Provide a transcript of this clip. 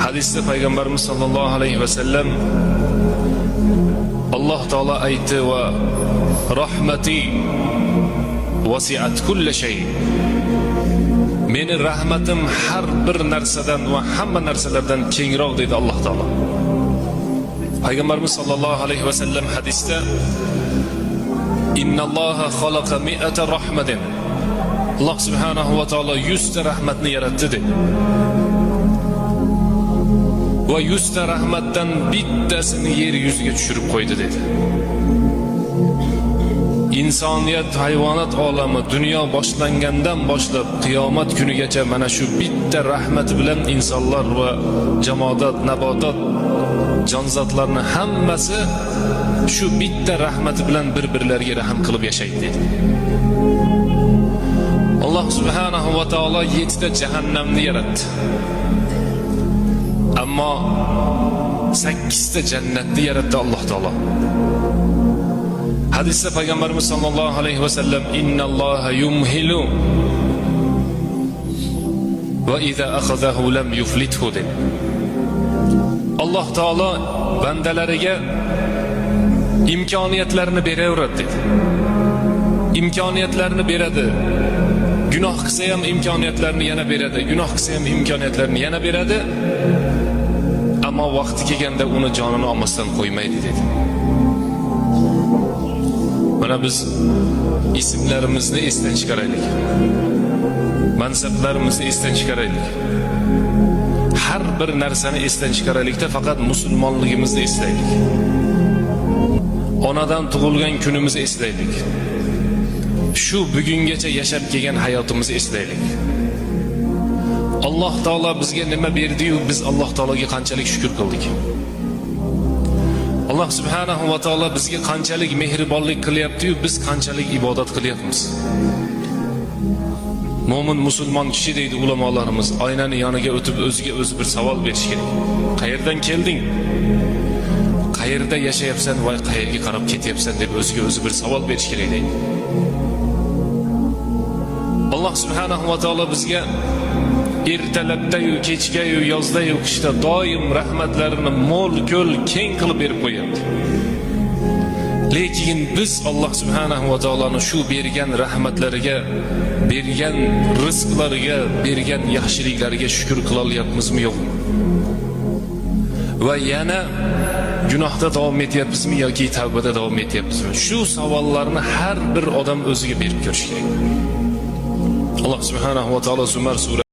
Hadisda Payg'ambarimiz sollallohu alayhi vasallam Alloh taolo aytdi va rahmati wasi'at kulli shay. Meni rahmatim har bir narsadan va hamma narsalardan kengroq dedi Alloh taolo. Payg'ambarimiz sollallohu alayhi vasallam hadisda Innalloha xalaqa mi'ata rahmatin. Alloh subhanahu va taolo 100 ta rahmatni yaratdi dedi. Va 100 ta rahmatdan bittasini yer yuziga tushirib qo'ydi dedi. İnsaniyat, hayvonot olami dunyo boshlangandan boshlab qiyomat kunigacha mana shu bitta rahmat bilan insonlar va jamoat, nabotat, jonzotlarning hammasi shu bitta rahmat bilan bir-birlariga rahm qilib yashaydi dedi. Alloh subhanahu va taolo 7 ta jahannamni yaratdi. Ammo 8 ta jannatni yaratdi Alloh taolo. Hadisda Payg'ambarimiz sollallohu alayhi vasallam innalloha yumhilu va iza akhadahu lam yuflithu dedi. Alloh taolo bandalariga imkoniyatlarni beraveradi dedi. İmkoniyatlarni beradi. Gunoh qilsa ham imkoniyatlarni yana beradi. Gunoh qilsa ham imkoniyatlarni yana beradi. Ammo vaqti kelganda uni jonini olmasdan qo'ymaydi dedi. Mana biz ismlarimizni esdan chiqaraylik. Mansablarimizni esdan chiqaraylik. Har bir narsani esdan chiqaraylikda faqat musulmonligimizni eslaylik. Onadan tug'ilgan kunimizni eslaylik. Shu bugungacha yashab kelgan hayotimizni eslaylik. Alloh taolo bizga nima berdi-yu biz Alloh taologa qanchalik shukr qildik. Alloh subhanahu va taolo bizga qanchalik mehribonlik qilyapti-yu biz qanchalik ibodat qilyapmiz. Mo'min musulmon kishi deydi ulamolarimiz, oynani yoniga o'tib o'ziga o'zi bir savol berish kerak. Qayerdan kelding? Qayerda yashayapsan va qayerga qarab ketyapsan deb o'ziga o'zi bir savol berish kerak deydi. Alloh subhanahu va taolo bizga ertalabda-yu, kechga-yu, yozda-yu, qishda doim rahmatlarini mo'l-ko'l keng qilib berib qo'yapti. Lekin biz Alloh subhanahu va taoloning shu bergan rahmatlariga, bergan rizqlariga, bergan yaxshiliklariga shukr qila olyapmizmi yo'qmi? Va yana gunohda davom etyapmizmi yoki tavbada davom etyapmizmi? Shu savollarni har bir odam o'ziga berib ko'rish kerak. Alloh subhanahu va taolo Zumar surasi